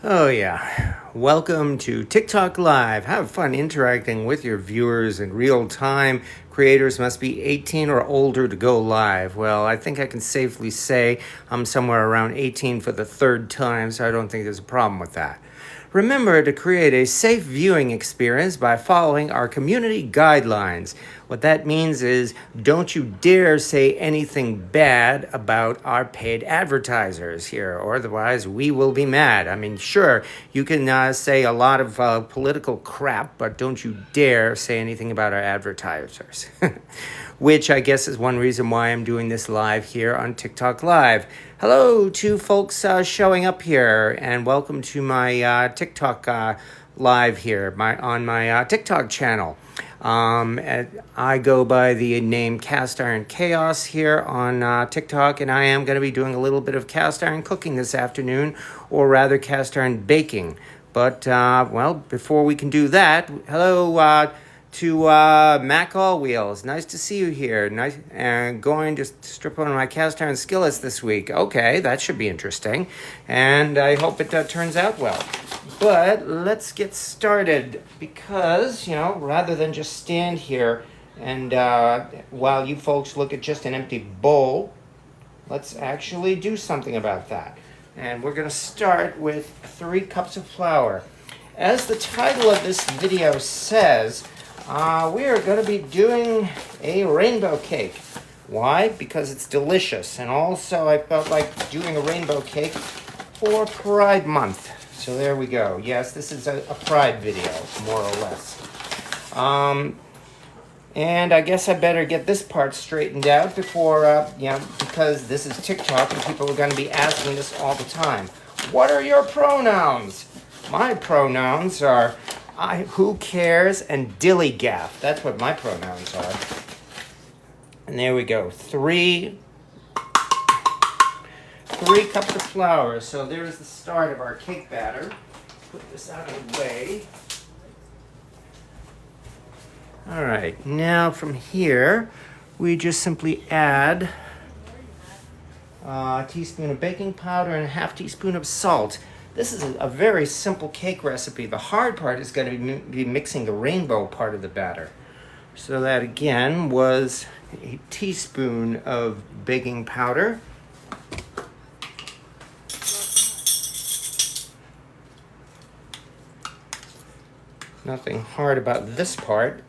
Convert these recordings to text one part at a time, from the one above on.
Oh yeah, welcome to TikTok Live. Have fun interacting with your viewers in real time. Creators must be 18 or older to go live. Well, I think I can safely say I'm somewhere around 18 for the third time, so I don't think there's a problem with that. Remember to create a safe viewing experience by following our community guidelines. What that means is don't you dare say anything bad about our paid advertisers here, or otherwise we will be mad. I mean, sure, you can say a lot of political crap, but don't you dare say anything about our advertisers. Which I guess is one reason why I'm doing this live here on TikTok Live. Hello to folks showing up here, and welcome to my TikTok Live here on my TikTok channel. I go by the name Cast Iron Chaos here on TikTok, and I am going to be doing a little bit of cast iron cooking this afternoon, or rather cast iron baking. But, well, before we can do that, hello to Mac All Wheels. Nice to see you here. Nice, and going to strip on my cast iron skillets this week. Okay, that should be interesting, and I hope it turns out well. But let's get started, because rather than just stand here and while you folks look at just an empty bowl, let's actually do something about that. And we're going to start with 3 cups of flour. As the title of this video says, we are going to be doing a rainbow cake. Why? Because it's delicious. And also I felt like doing a rainbow cake for Pride Month. So there we go. Yes, this is a Pride video, more or less. And I guess I better get this part straightened out before, because this is TikTok and people are going to be asking this all the time. What are your pronouns? My pronouns are who cares, and dillygaff. That's what my pronouns are. And there we go. 3 cups of flour. So there's the start of our cake batter. Put this out of the way. All right. Now from here, we just simply add a teaspoon of baking powder and a half teaspoon of salt. This is a very simple cake recipe. The hard part is going to be mixing the rainbow part of the batter. So that again was a teaspoon of baking powder. Nothing hard about this part.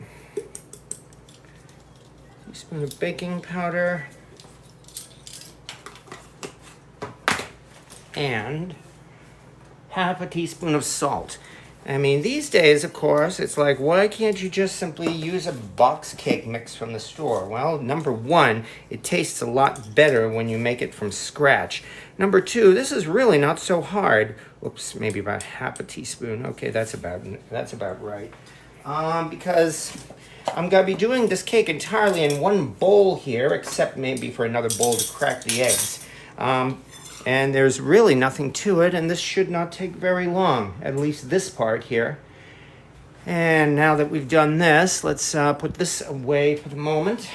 Teaspoon of baking powder. And half a teaspoon of salt. I mean, these days, of course, it's like, why can't you just simply use a box cake mix from the store? Well, number 1, it tastes a lot better when you make it from scratch. Number 2, this is really not so hard. Oops, maybe about half a teaspoon. Okay, that's about right. Because I'm going to be doing this cake entirely in one bowl here, except maybe for another bowl to crack the eggs. And there's really nothing to it, and this should not take very long, at least this part here. And now that we've done this, let's put this away for the moment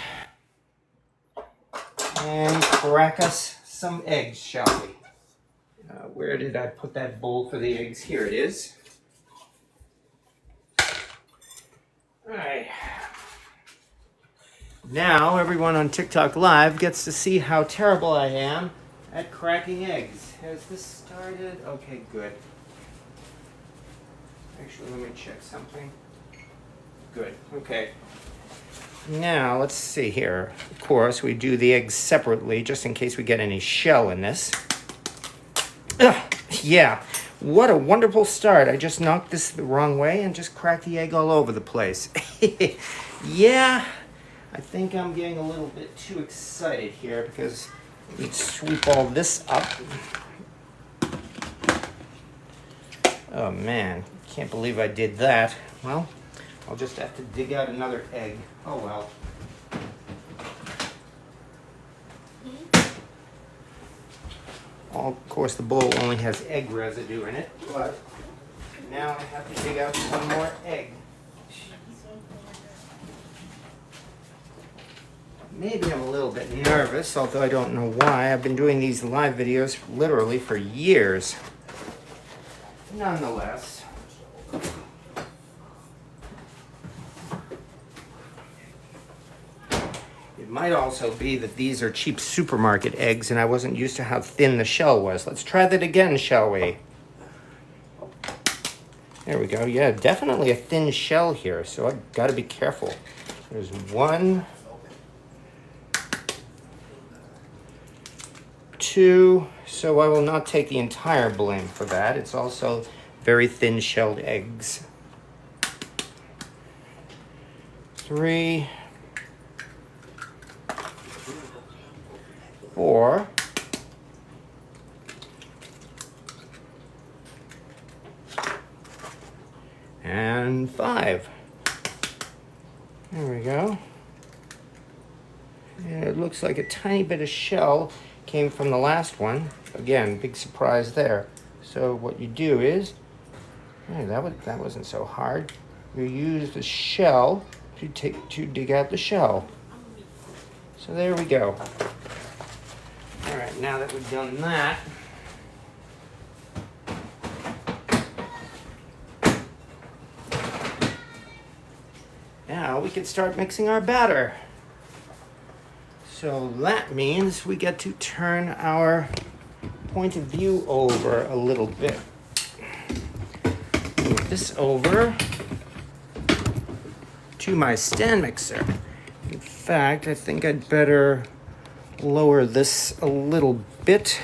and crack us some eggs, shall we? Where did I put that bowl for the eggs? Here it is. All right. Now everyone on TikTok Live gets to see how terrible I am at cracking eggs. Has this started? Okay, good. Actually, let me check something. Good, okay. Now, let's see here. Of course, we do the eggs separately, just in case we get any shell in this. Ugh, yeah, what a wonderful start. I just knocked this the wrong way and just cracked the egg all over the place. Yeah, I think I'm getting a little bit too excited here, because let's sweep all this up. Oh man, can't believe I did that. Well, I'll just have to dig out another egg. Oh well. Of course, the bowl only has egg residue in it, but now I have to dig out one more egg. Maybe I'm a little bit nervous, although I don't know why. I've been doing these live videos literally for years. nonetheless. It might also be that these are cheap supermarket eggs and I wasn't used to how thin the shell was. Let's try that again, shall we? There we go. Yeah, definitely a thin shell here, so I gotta be careful. There's 1, 2, so I will not take the entire blame for that. It's also very thin shelled eggs. 3, 4, and 5. There we go. And it looks like a tiny bit of shell came from the last one. Again, big surprise there. So what you do is, hey, that wasn't so hard. You use the shell to dig out the shell. So there we go. All right, now that we've done that, now we can start mixing our batter. So that means we get to turn our point of view over a little bit. Move this over to my stand mixer. In fact, I think I'd better lower this a little bit.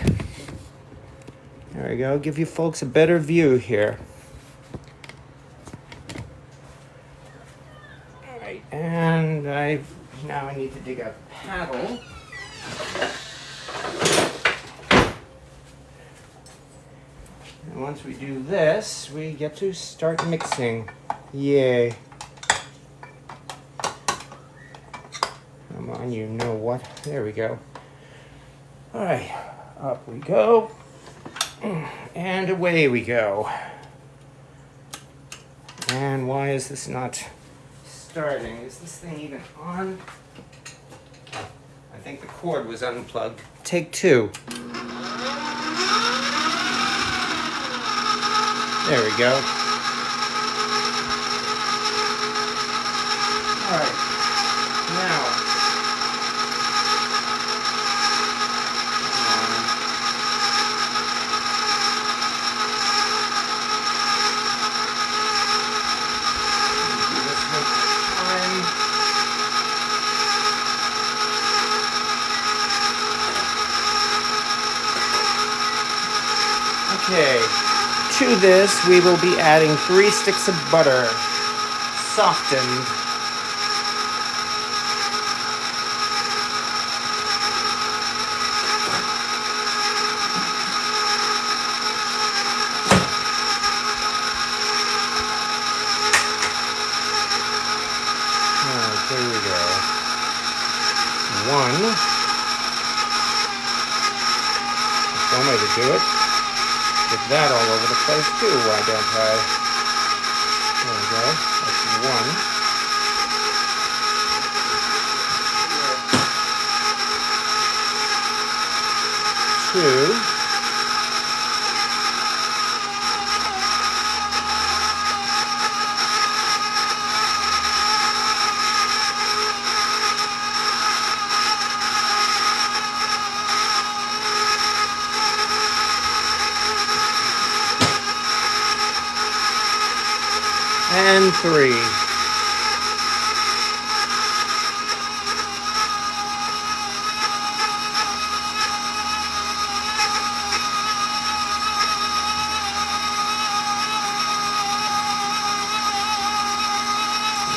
There we go. Give you folks a better view here. All right, and now I need to dig out the paddle. And once we do this, we get to start mixing. Yay. Come on, you know what. There we go. All right, up we go. And away we go. And why is this not starting? Is this thing even on? I think the cord was unplugged. Take 2. There we go. All right, now. Okay, to this we will be adding 3 sticks of butter, softened. Alright, there we go. 1. That's one way to do it. Get that all over the place too, why don't I? There we go. That's 1. 2. And 3. There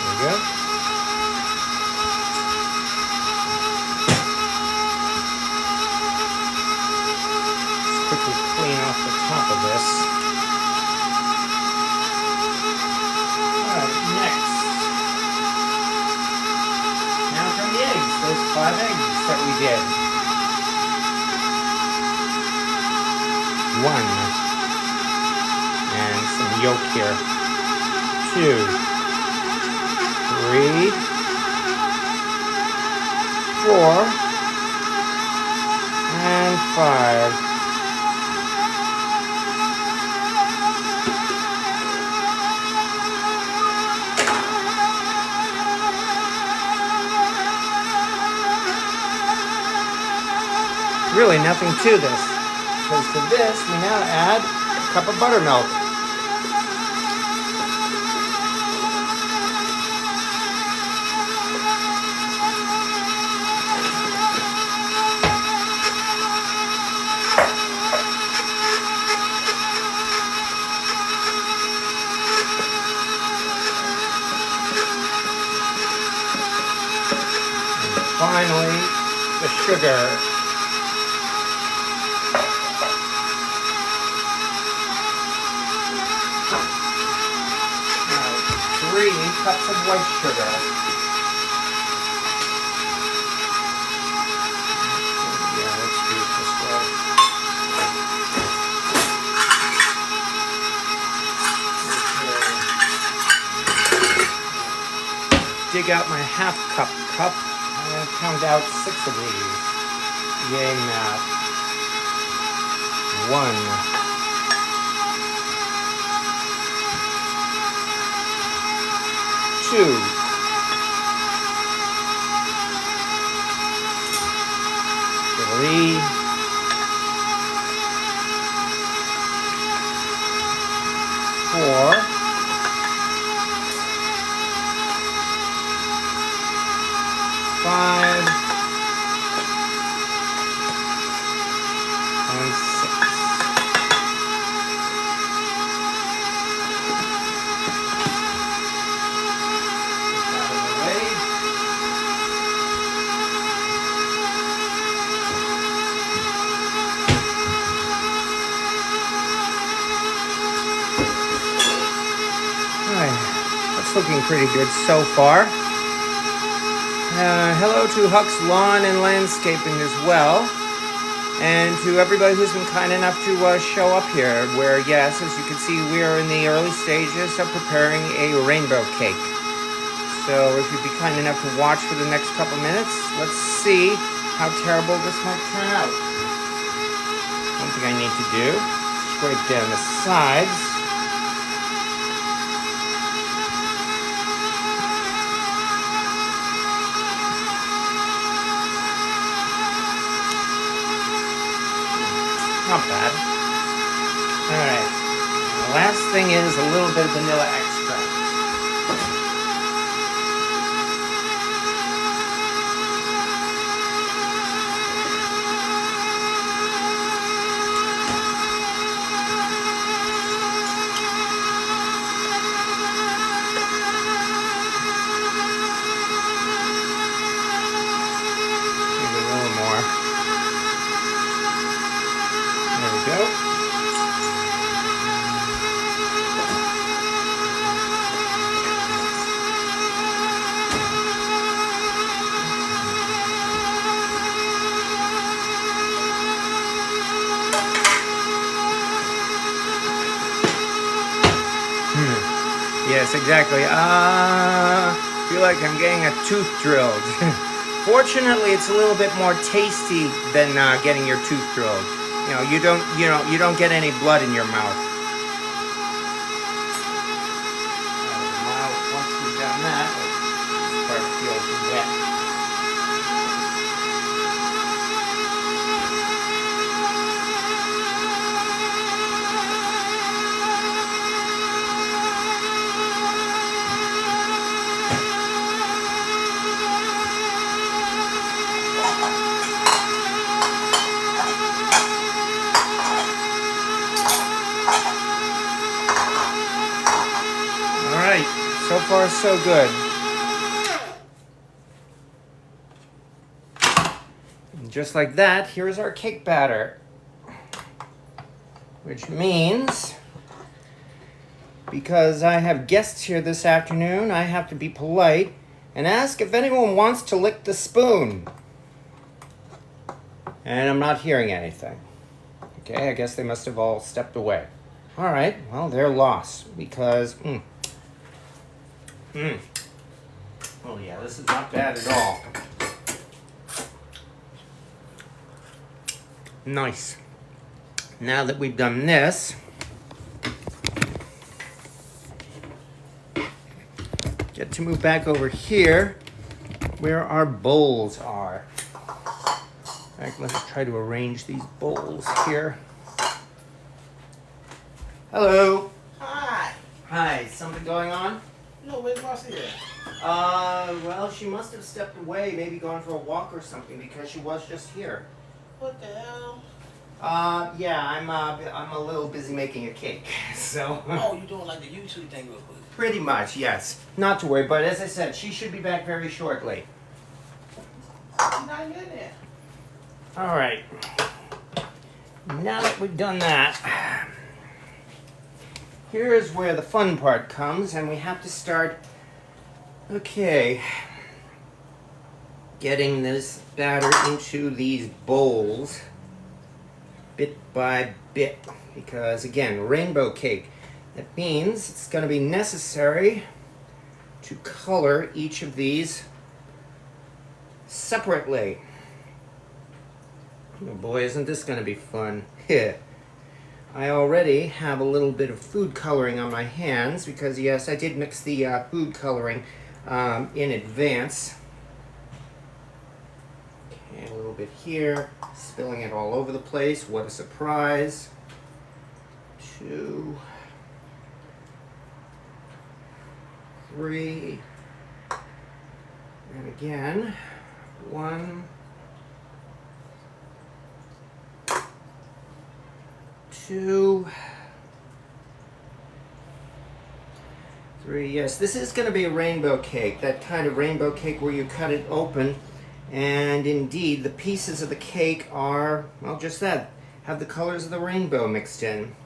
we go. Let's quickly clean off the top of this. Those 5 eggs that we did. 1. And some yolk here. 2. 3. 4. And 5. really nothing to this. Because to this, we now add a cup of buttermilk. Finally, the sugar. Now, 3 cups of white sugar. Yeah, let's do it this way. Okay. Dig out my half cup. And count out 6 of these. Yay, math. 1. 2. 3. 4. 5 and 6. Alright, that's looking pretty good so far. Hello to Huck's Lawn and Landscaping as well, and to everybody who's been kind enough to show up here, where, yes, as you can see, we are in the early stages of preparing a rainbow cake. So if you'd be kind enough to watch for the next couple minutes, let's see how terrible this might turn out. One thing I need to do, scrape down the sides. Not bad. Alright. The last thing is a little bit of vanilla extract. Maybe a little more. Go. Yes, exactly. Feel like I'm getting a tooth drilled. Fortunately, it's a little bit more tasty than getting your tooth drilled. You don't get any blood in your mouth. Now, once we've done that, this part feels wet. So far, so good. And just like that, here's our cake batter. Which means, because I have guests here this afternoon, I have to be polite and ask if anyone wants to lick the spoon. And I'm not hearing anything. Okay, I guess they must have all stepped away. All right, well, they're lost because... Oh yeah, this is not bad at all. Nice. Now that we've done this, get to move back over here where our bowls are. fact, let's try to arrange these bowls here. Hello. Hi. Hi, something going on? No, where's Marcia? Well, she must have stepped away, maybe gone for a walk or something, because she was just here. What the hell? Yeah, I'm a little busy making a cake, so. Oh, you doing like the YouTube thing real quick? Pretty much, yes. Not to worry, but as I said, she should be back very shortly. She's not in there. All right. Now that we've done that, here's where the fun part comes, and we have to start, okay, getting this batter into these bowls bit by bit, because again, rainbow cake. That means it's going to be necessary to color each of these separately. Oh boy, isn't this going to be fun. I already have a little bit of food coloring on my hands because, yes, I did mix the food coloring in advance. Okay, a little bit here, spilling it all over the place. What a surprise. 2, 3, and again, 1, 2, 3. Yes, this is going to be a rainbow cake, that kind of rainbow cake where you cut it open, and indeed the pieces of the cake are, well, just that, have the colors of the rainbow mixed in.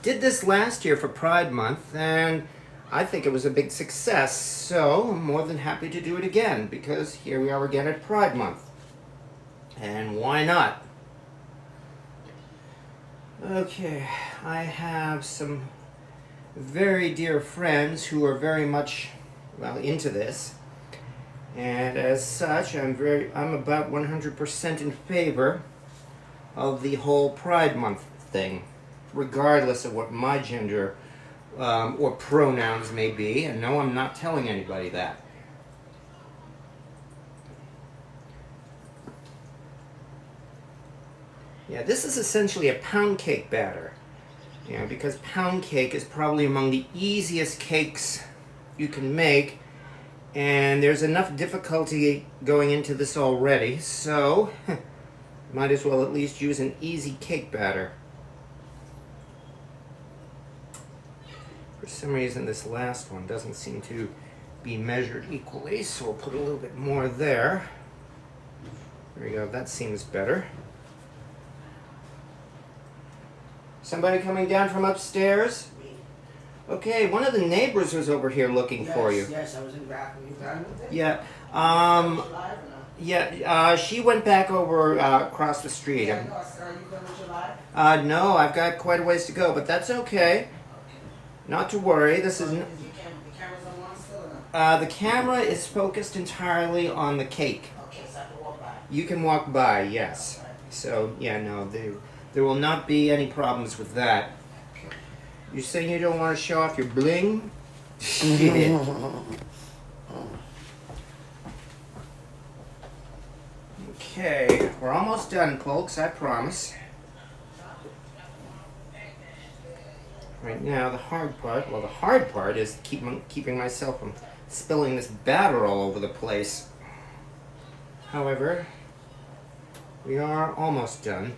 Did this last year for Pride Month, and I think it was a big success, so I'm more than happy to do it again, because here we are again at Pride Month. And why not? Okay, I have some very dear friends who are very much, well, into this. And as such, I'm about 100% in favor of the whole Pride Month thing, regardless of what my gender or pronouns may be. And no, I'm not telling anybody that. Yeah, this is essentially a pound cake batter. You know, because pound cake is probably among the easiest cakes you can make, and there's enough difficulty going into this already, so might as well at least use an easy cake batter. For some reason this last one doesn't seem to be measured equally, so we'll put a little bit more there. There we go, that seems better. Somebody coming down from upstairs? Me. Okay, one of the neighbors was over here looking for you. Yes, I was in the bathroom. You done with it? Yeah. Live or not? Yeah, she went back over across the street. Yeah, no, are you done with your live? No, I've got quite a ways to go, but that's okay. Not to worry. This is The camera's on one still or not? the camera is focused entirely on the cake. Okay, so I can walk by. You can walk by, yes. So yeah, no, there will not be any problems with that. You saying you don't want to show off your bling? Shit. Okay, we're almost done, folks, I promise. Right now, the hard part is keeping myself from spilling this batter all over the place. However, we are almost done.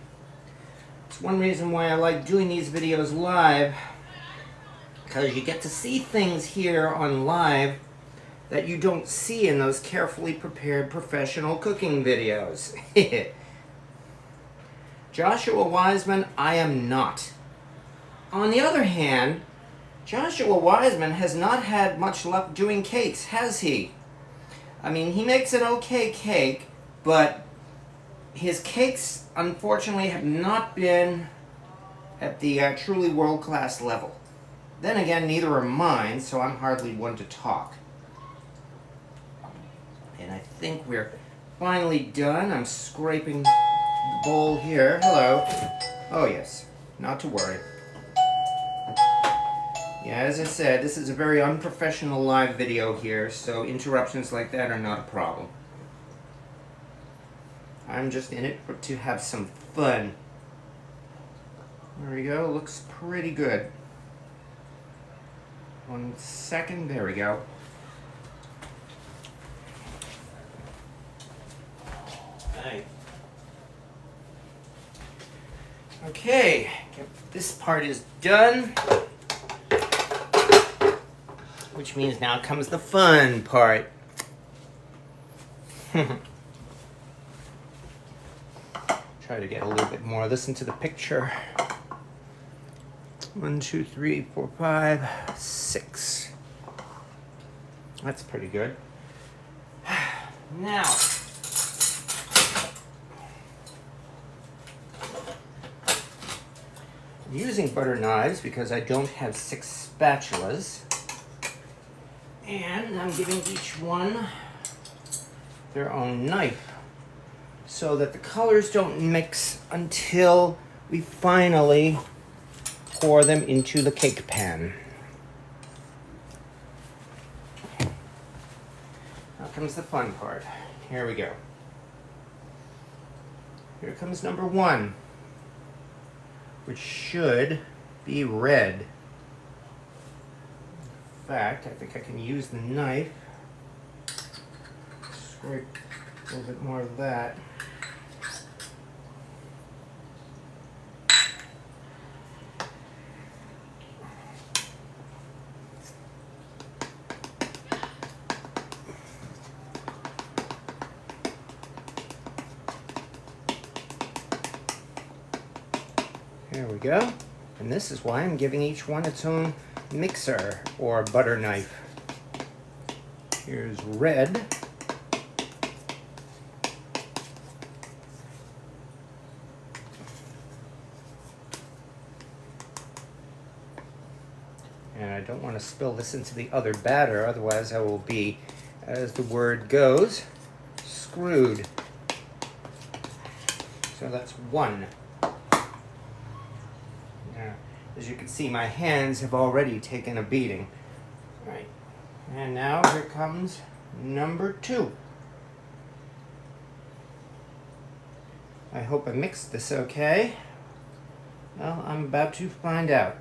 It's one reason why I like doing these videos live, because you get to see things here on live that you don't see in those carefully prepared professional cooking videos. Joshua Wiseman, I am not. On the other hand, Joshua Wiseman has not had much luck doing cakes, has he? I mean, he makes an okay cake, but his cakes, unfortunately, have not been at the truly world-class level. Then again, neither are mine, so I'm hardly one to talk. And I think we're finally done. I'm scraping the bowl here. Hello. Oh, yes. Not to worry. Yeah, as I said, this is a very unprofessional live video here, so interruptions like that are not a problem. I'm just in it to have some fun. There we go. Looks pretty good. 1 second. There we go. Right. Okay, this part is done. Which means now comes the fun part. Try to get a little bit more of this into the picture. 1, 2, 3, 4, 5, 6. That's pretty good. Now, I'm using butter knives because I don't have 6 spatulas. And I'm giving each one their own knife so that the colors don't mix until we finally pour them into the cake pan. Now comes the fun part. Here we go. Here comes number 1, which should be red. In fact, I think I can use the knife. Scrape a little bit more of that. There we go. And this is why I'm giving each one its own mixer or butter knife. Here's red. And I don't want to spill this into the other batter, otherwise I will be, as the word goes, screwed. So that's 1. Now, as you can see, my hands have already taken a beating. All right. And now here comes number 2. I hope I mixed this okay. Well, I'm about to find out.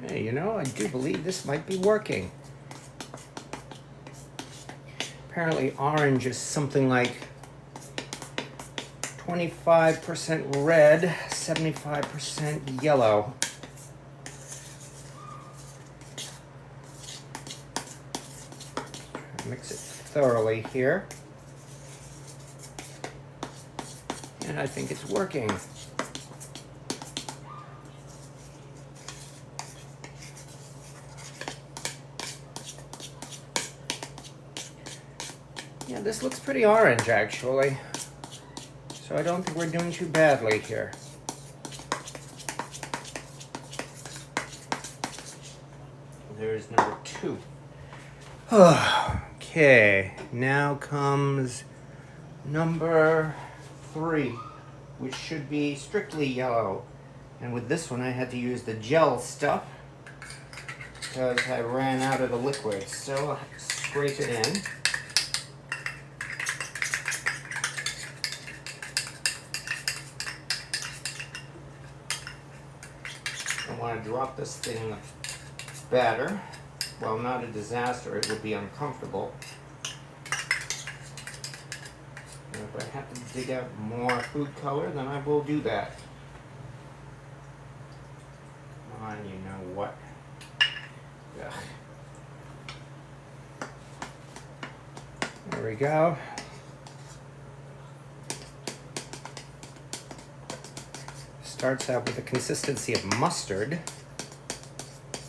Hey, you know, I do believe this might be working. Apparently orange is something like 25% red, 75% yellow. Mix it thoroughly here. And I think it's working. Yeah, this looks pretty orange, actually. So I don't think we're doing too badly here. There's number 2. Okay, now comes number 3, which should be strictly yellow. And with this one, I had to use the gel stuff because I ran out of the liquid. So I'll have to scrape it in. I want to drop this thing in the batter. Well, not a disaster, it would be uncomfortable. And if I have to dig out more food color, then I will do that. Come on, you know what? Ugh. There we go. Starts out with the consistency of mustard,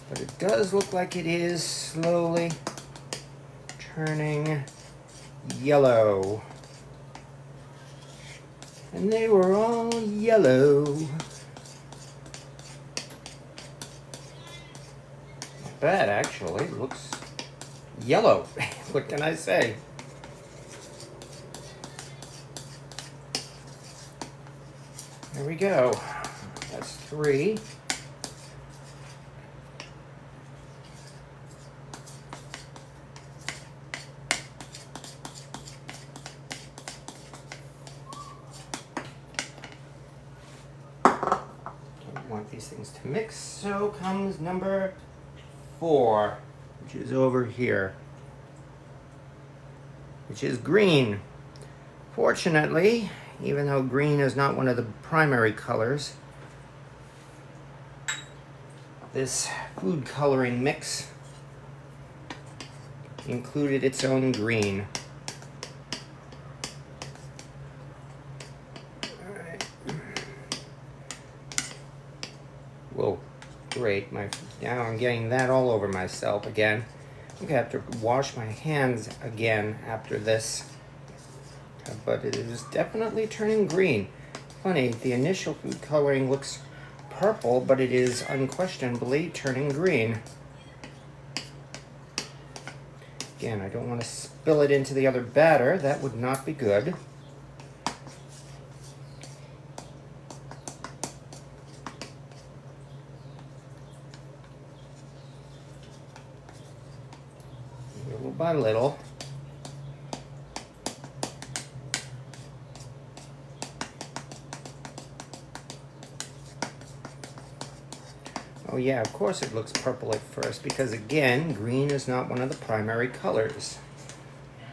but it does look like it is slowly turning yellow. And they were all yellow. Not bad, actually. It looks yellow. What can I say? There we go. That's 3. Don't want these things to mix, so comes number 4, which is over here, which is green. Fortunately, even though green is not one of the primary colors, this food coloring mix included its own green. All right. Whoa, great. Now I'm getting that all over myself again. I'm gonna have to wash my hands again after this. But it is definitely turning green. Funny, the initial food coloring looks purple, but it is unquestionably turning green. Again, I don't want to spill it into the other batter. That would not be good. Little by little. Oh yeah, of course it looks purple at first because again, green is not one of the primary colors.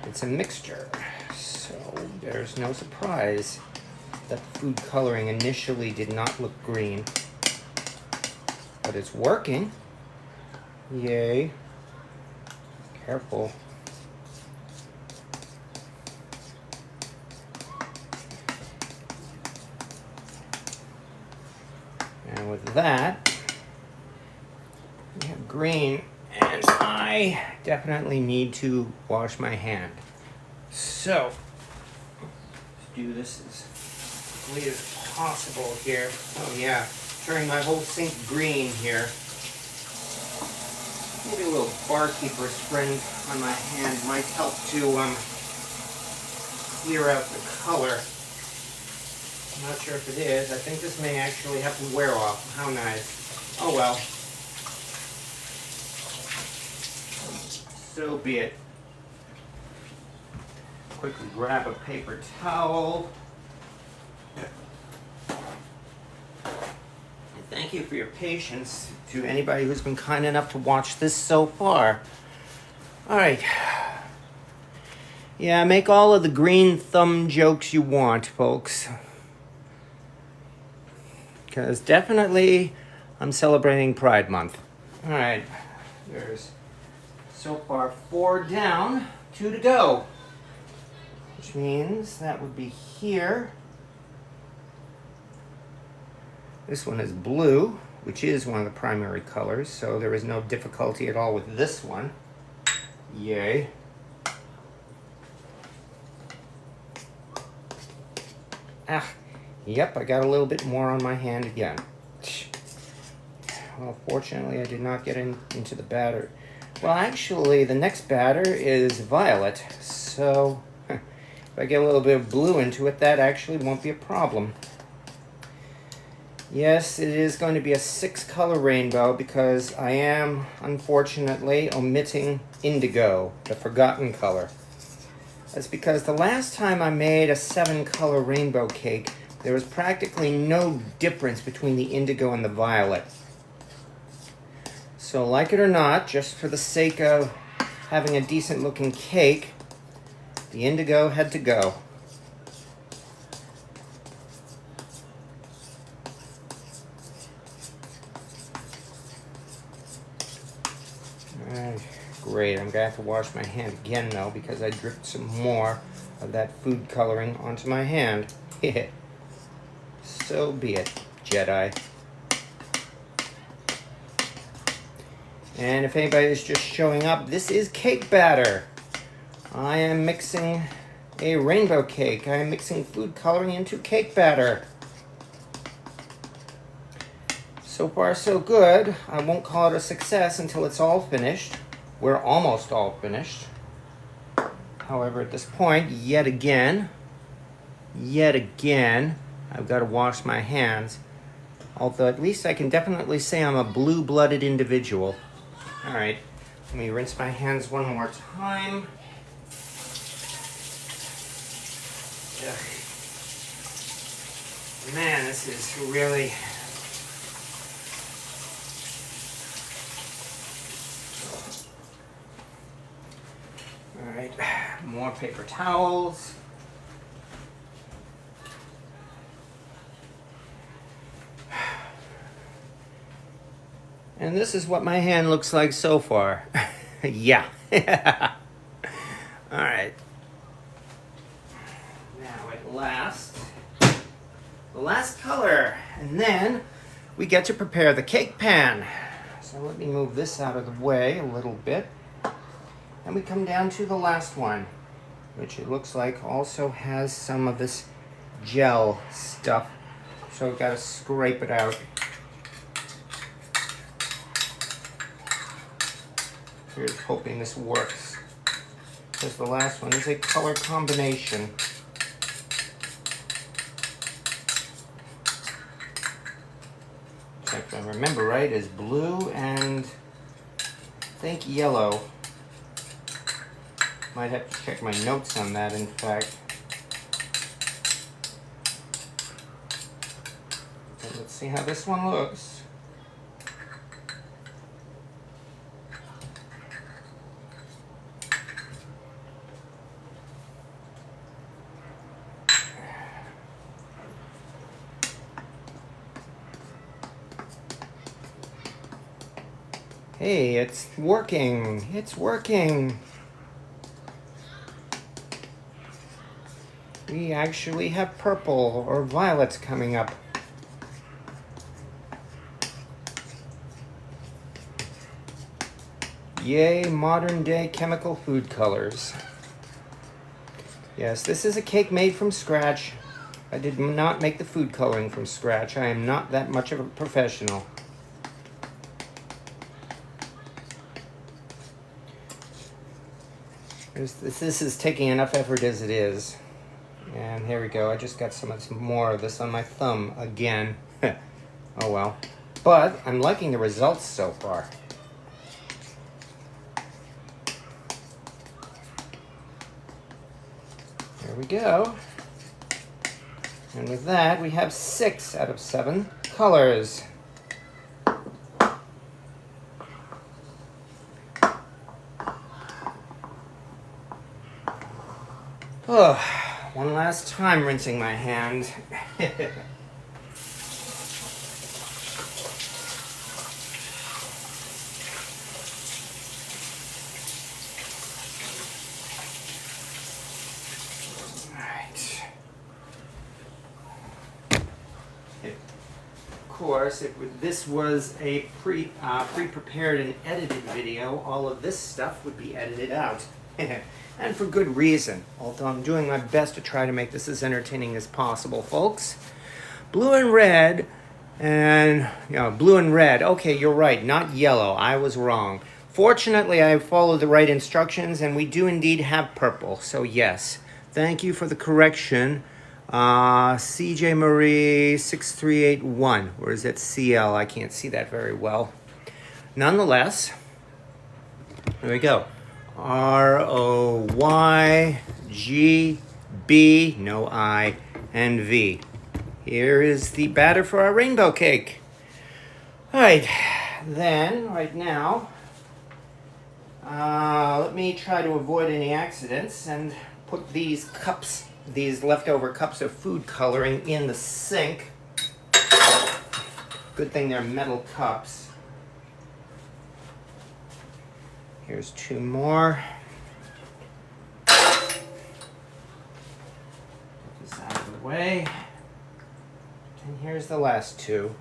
It's a mixture, so there's no surprise that food coloring initially did not look green. But it's working. Yay. Careful. And with that, we have green, and I definitely need to wash my hand. So, let's do this as quickly as possible here. Oh yeah, turning my whole sink green here. Maybe a little barkeeper's friend on my hand might help to clear out the color. I'm not sure if it is. I think this may actually have to wear off. How nice. Oh well. So be it. Quickly grab a paper towel. And thank you for your patience to anybody who's been kind enough to watch this so far. All right. Yeah, make all of the green thumb jokes you want, folks. Because definitely I'm celebrating Pride Month. All right. There's so far 4 down, 2 to go. Which means that would be here. This one is blue, which is one of the primary colors, so there is no difficulty at all with this one. Yay. Yep, I got a little bit more on my hand again. Well, fortunately, I did not get into the batter. Well, actually, the next batter is violet, so if I get a little bit of blue into it, that actually won't be a problem. Yes, it is going to be a 6-color rainbow because I am, unfortunately, omitting indigo, the forgotten color. That's because the last time I made a 7-color rainbow cake, there was practically no difference between the indigo and the violet. So like it or not, just for the sake of having a decent looking cake, the indigo had to go. Alright, great. I'm going to have to wash my hand again though because I dripped some more of that food coloring onto my hand. So be it, Jedi. And if anybody is just showing up, this is cake batter. I am mixing a rainbow cake. I am mixing food coloring into cake batter. So far, so good. I won't call it a success until it's all finished. We're almost all finished. However, at this point, yet again, I've got to wash my hands. Although at least I can definitely say I'm a blue-blooded individual. All right, let me rinse my hands one more time. Ugh. Man, this is really... All right, more paper towels. And this is what my hand looks like so far. Yeah. All right. Now at last, the last color. And then we get to prepare the cake pan. So let me move this out of the way a little bit. And we come down to the last one, which it looks like also has some of this gel stuff. So I've got to scrape it out. Here's hoping this works, because the last one is a color combination. If I remember right, is blue and I think yellow. Might have to check my notes on that, in fact. Okay, let's see how this one looks. Hey, it's working. It's working. We actually have purple or violets coming up. Yay, modern day chemical food colors. Yes, this is a cake made from scratch. I did not make the food coloring from scratch. I am not that much of a professional. This is taking enough effort as it is. And here we go. I just got some more of this on my thumb again. Oh well. But I'm liking the results so far. There we go. And with that, we have 6 out of 7 colors. Oh, one last time rinsing my hand. Of course, if this was a pre-prepared and edited video, all of this stuff would be edited out. And for good reason, although I'm doing my best to try to make this as entertaining as possible, folks. Blue and red, and, blue and red. Okay, you're right, not yellow. I was wrong. Fortunately, I followed the right instructions, and we do indeed have purple. So, yes, thank you for the correction. CJ Marie 6381, or is that CL? I can't see that very well. Nonetheless, there we go. ROYGB, no I, and V. Here is the batter for our rainbow cake. All right, then, right now, let me try to avoid any accidents and put these cups, these leftover cups of food coloring in the sink. Good thing they're metal cups. Here's 2 more. Put this out of the way. And here's the last 2.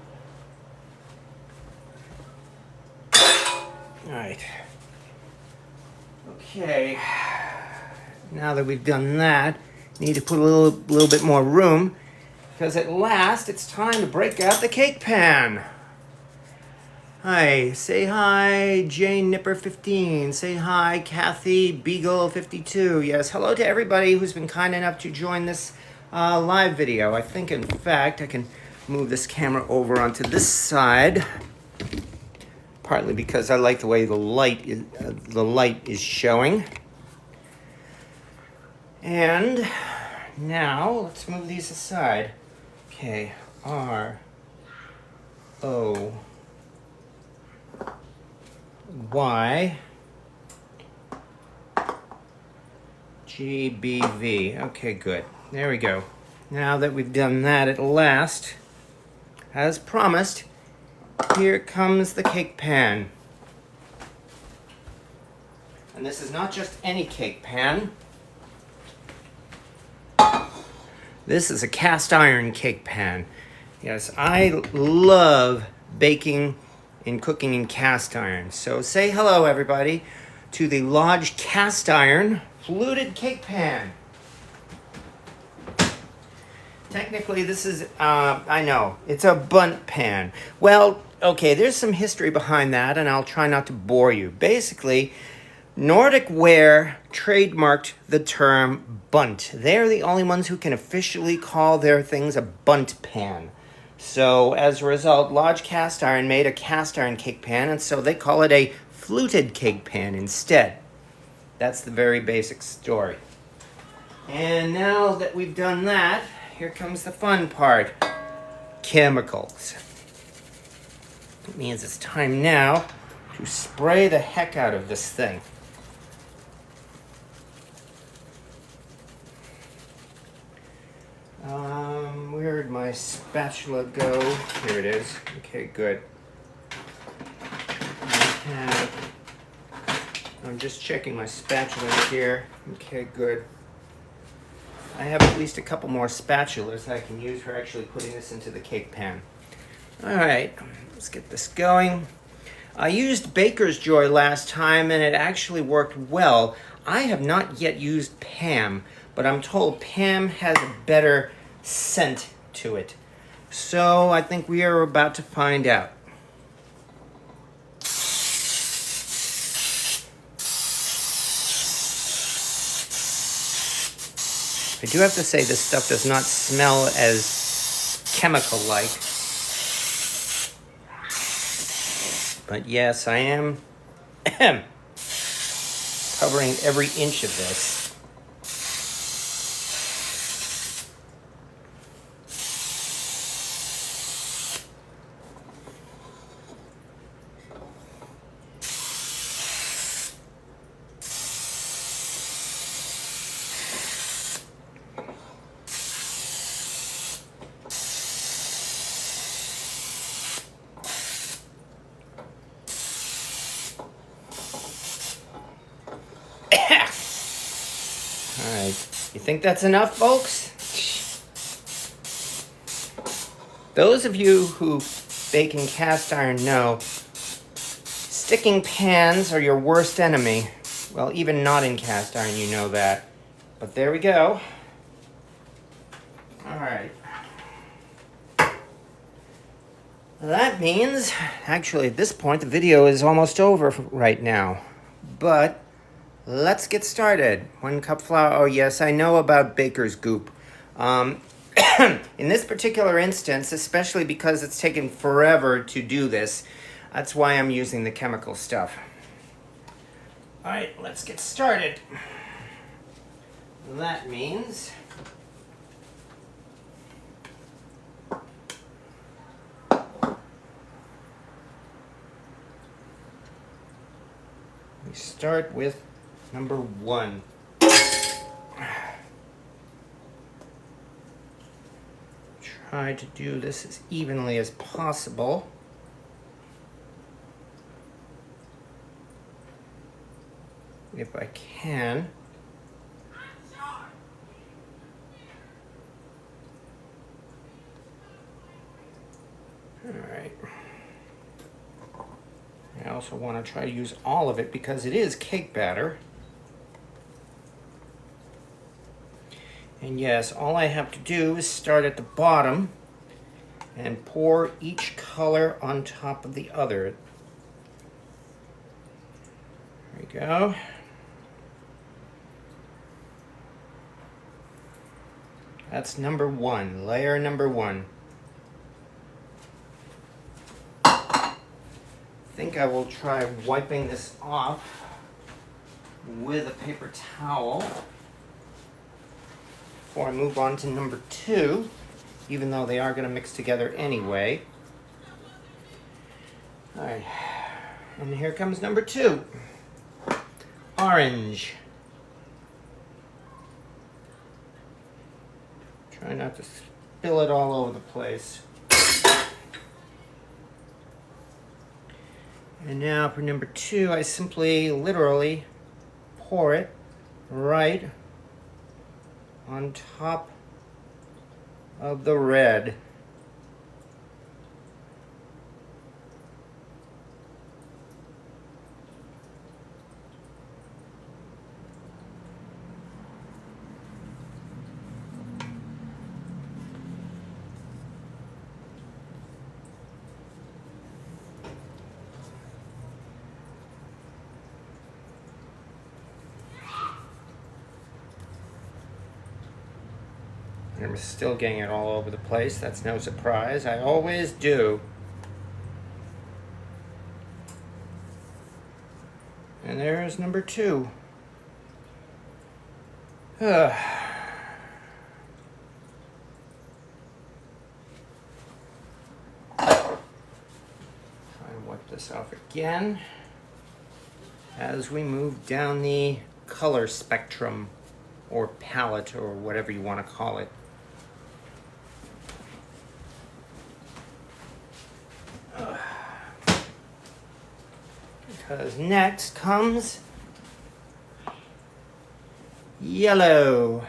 All right. Okay. Now that we've done that, need to put a little bit more room, because at last it's time to break out the cake pan. Hi, say hi, Jane Nipper 15. Say hi, Kathy Beagle 52. Yes, hello to everybody who's been kind enough to join this live video. I think, in fact, I can move this camera over onto this side, partly because I like the way the light is showing. And now let's move these aside. Okay, R O Y G B V. Okay, good. There we go. Now that we've done that at last, as promised, here comes the cake pan. And this is not just any cake pan. This is a cast iron cake pan. Yes, I love baking and cooking in cast iron. So say hello, everybody, to the Lodge cast iron fluted cake pan. Technically, this is, I know, it's a bundt pan. Well, okay, there's some history behind that, and I'll try not to bore you. Basically, Nordic Ware trademarked the term bundt. They're the only ones who can officially call their things a bundt pan. So, as a result, Lodge Cast Iron made a cast iron cake pan, and so they call it a fluted cake pan instead. That's the very basic story. And now that we've done that, here comes the fun part. Chemicals. It means it's time now to spray the heck out of this thing. Where'd my spatula go? Here it is. Okay, good. I'm just checking my spatula here. Okay, good. I have at least a couple more spatulas I can use for actually putting this into the cake pan. All right, let's get this going. I used Baker's Joy last time and it actually worked well. I have not yet used Pam, but I'm told Pam has a better scent to it. So I think we are about to find out. I do have to say this stuff does not smell as chemical-like. But yes, I am covering every inch of this. Alright, you think that's enough, folks? Those of you who bake in cast iron know sticking pans are your worst enemy. Well, even not in cast iron, you know that. But there we go. Alright. That means, actually at this point, the video is almost over right now. But let's get started. 1 cup flour. Oh yes, I know about baker's goop. In this particular instance, especially because it's taken forever to do this, that's why I'm using the chemical stuff. All right, let's get started. That means we start with number 1. Try to do this as evenly as possible. If I can. All right. I also want to try to use all of it because it is cake batter. And yes, all I have to do is start at the bottom and pour each color on top of the other. There we go. That's number 1, layer number 1. think I will try wiping this off with a paper towel before I move on to number 2, even though they are going to mix together anyway. All right, and here comes number 2. Orange. Try not to spill it all over the place. And now for number 2, I simply, literally, pour it right on top of the red. I'm still getting it all over the place. That's no surprise. I always do. And there's number 2. Try and wipe this off again as we move down the color spectrum or palette or whatever you want to call it. Because next comes yellow.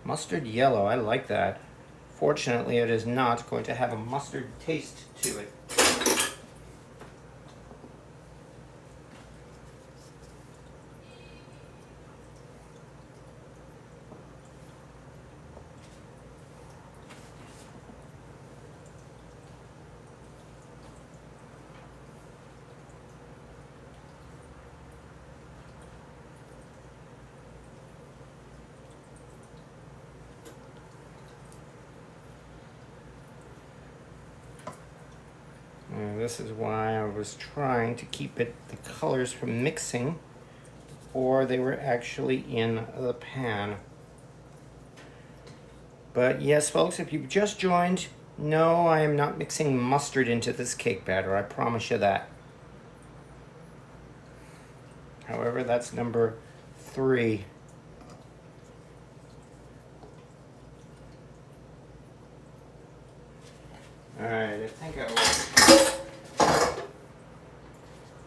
Mustard yellow, I like that. Fortunately, it is not going to have a mustard taste to it. This is why I was trying to keep the colors from mixing, or they were actually in the pan. But yes, folks, if you've just joined, no, I am not mixing mustard into this cake batter. I promise you that. However, that's number 3. All right, I think I will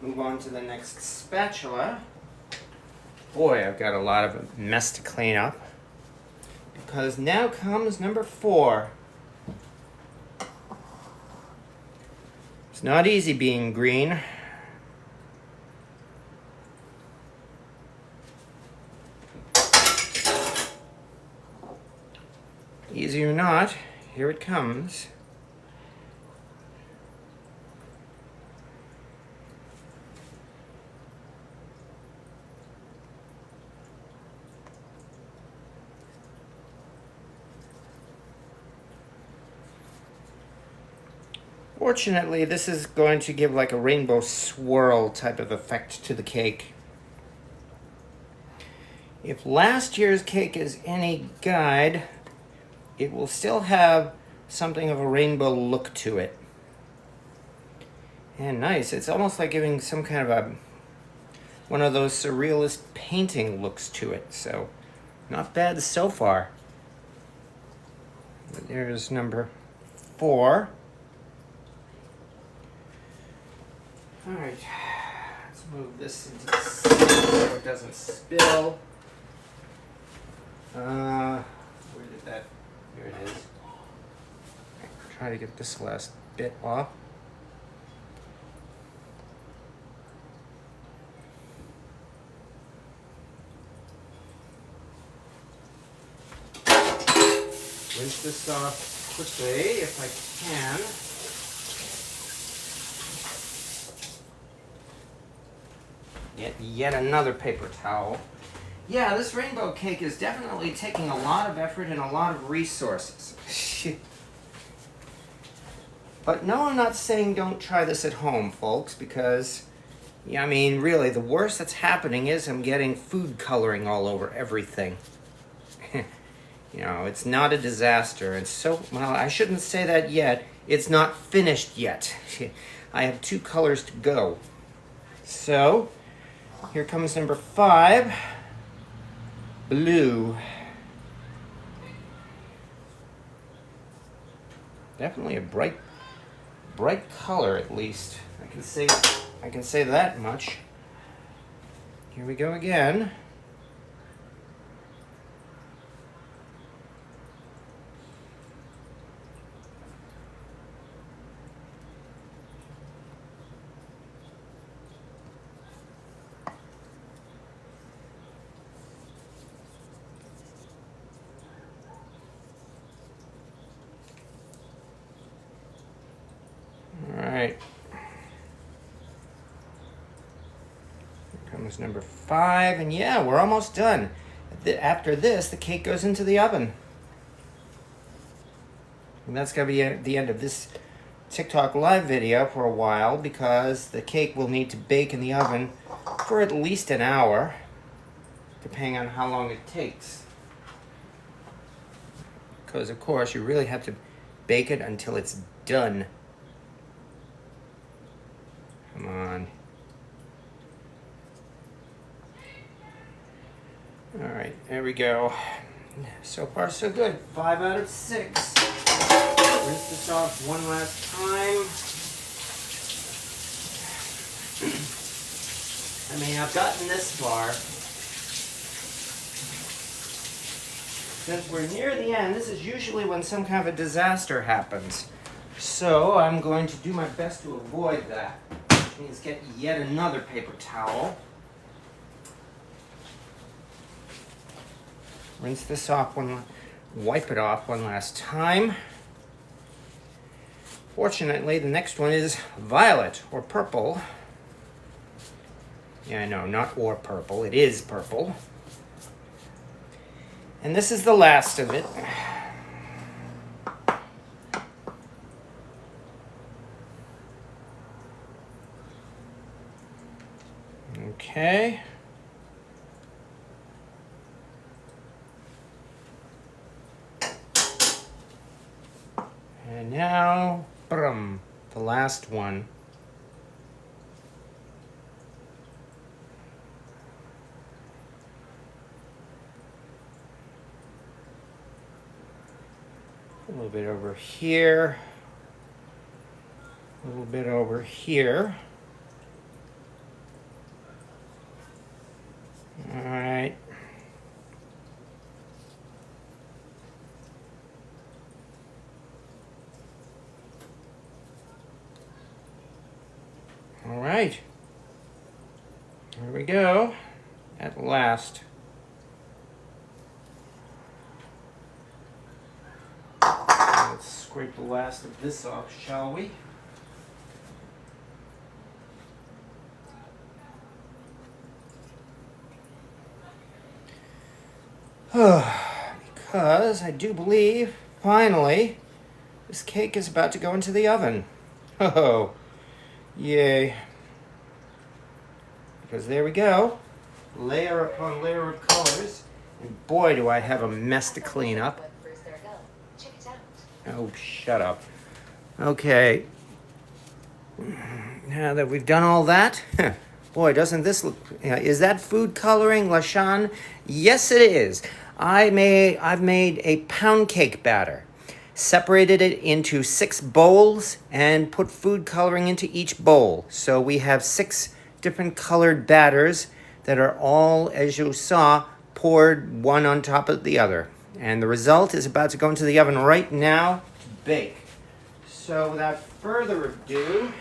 move on to the next spatula. Boy, I've got a lot of mess to clean up. Because now comes number 4. It's not easy being green. Easy or not, here it comes. Fortunately, this is going to give like a rainbow swirl type of effect to the cake. If last year's cake is any guide, it will still have something of a rainbow look to it. And nice, it's almost like giving some kind of one of those surrealist painting looks to it. So, not bad so far. But there's number 4. All right, let's move this into the sink so it doesn't spill. Where did that? Here it is. Try to get this last bit off. Rinse this off quickly if I can. Yet another paper towel. Yeah, this rainbow cake is definitely taking a lot of effort and a lot of resources. But no, I'm not saying don't try this at home, folks, because, yeah, I mean, really, the worst that's happening is I'm getting food coloring all over everything. You know, it's not a disaster. And so, well, I shouldn't say that yet. It's not finished yet. I have 2 colors to go. So, here comes number 5. Blue. Definitely a bright color, at least. I can say that much. Here we go again. All right. Here comes number 5, and yeah, we're almost done. After this, the cake goes into the oven. And that's going to be the end of this TikTok live video for a while, because the cake will need to bake in the oven for at least an hour, depending on how long it takes. Because, of course, you really have to bake it until it's done. Come on. All right, there we go. So far, so good. 5 out of 6. Rinse this off one last time. I mean, I've gotten this far. Since we're near the end, this is usually when some kind of a disaster happens. So I'm going to do my best to avoid that. Which means get yet another paper towel. Rinse this off wipe it off one last time. Fortunately, the next one is violet or purple. Yeah, I know, not or purple, it is purple. And this is the last of it. Okay. And now, the last one. A little bit over here. A little bit over here. All right. All right. Here we go. At last. Let's scrape the last of this off, shall we? Because I do believe, finally, this cake is about to go into the oven. Oh, yay. Because there we go. Layer upon layer of colors. And boy, do I have a mess to clean up. Oh, shut up. Okay. Now that we've done all that, boy, doesn't this look... is that food coloring, LaShawn? Yes, it is. I've made a pound cake batter. Separated it into 6 bowls and put food coloring into each bowl. So we have 6 different colored batters that are all, as you saw, poured one on top of the other. And the result is about to go into the oven right now to bake. So without further ado...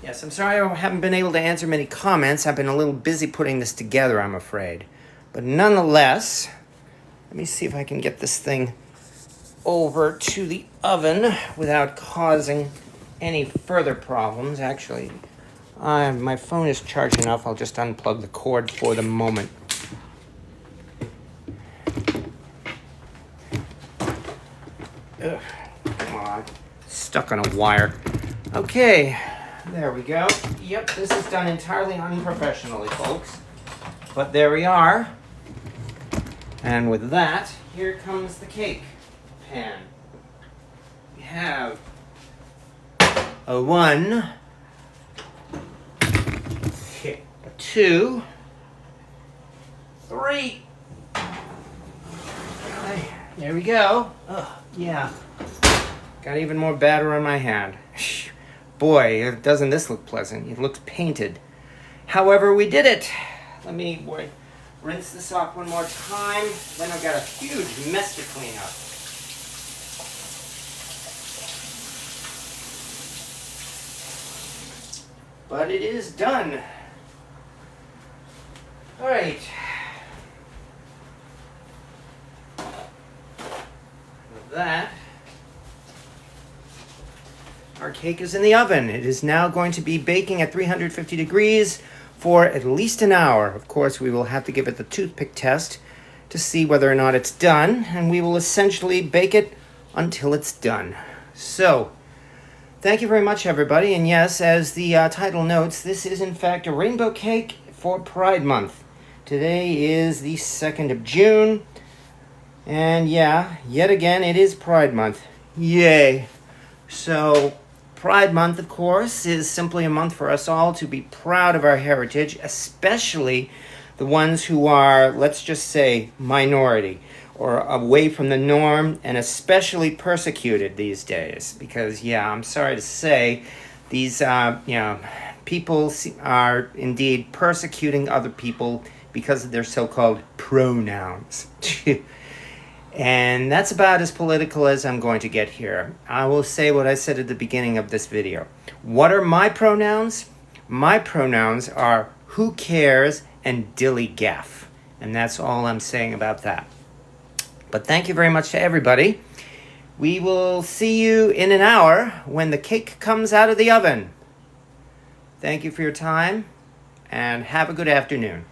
Yes, I'm sorry I haven't been able to answer many comments. I've been a little busy putting this together, I'm afraid. But nonetheless, let me see if I can get this thing over to the oven without causing any further problems. Actually, my phone is charged enough. I'll just unplug the cord for the moment. Ugh, come God. Stuck on a wire. Okay, there we go. Yep, this is done entirely unprofessionally, folks. But there we are. And with that, here comes the cake pan. We have a 1, a 2, 3. There we go. Oh, yeah. Got even more batter on my hand. Boy, doesn't this look pleasant? It looks painted. However, we did it. Let me rinse this off one more time. Then I've got a huge mess to clean up. But it is done. All right. With that, our cake is in the oven. It is now going to be baking at 350 degrees for at least an hour. Of course, we will have to give it the toothpick test to see whether or not it's done, and we will essentially bake it until it's done. So, thank you very much, everybody. And yes, as the title notes, this is in fact a rainbow cake for Pride Month. Today is the 2nd of June. And yeah, yet again, it is Pride Month. Yay. So, Pride Month, of course, is simply a month for us all to be proud of our heritage, especially the ones who are, let's just say, minority or away from the norm, and especially persecuted these days. Because, yeah, I'm sorry to say, these, people are indeed persecuting other people because of their so-called pronouns. And that's about as political as I'm going to get here. I will say what I said at the beginning of this video. What are my pronouns? My pronouns are who cares and dilly gaff. And that's all I'm saying about that. But thank you very much to everybody. We will see you in an hour when the cake comes out of the oven. Thank you for your time and have a good afternoon.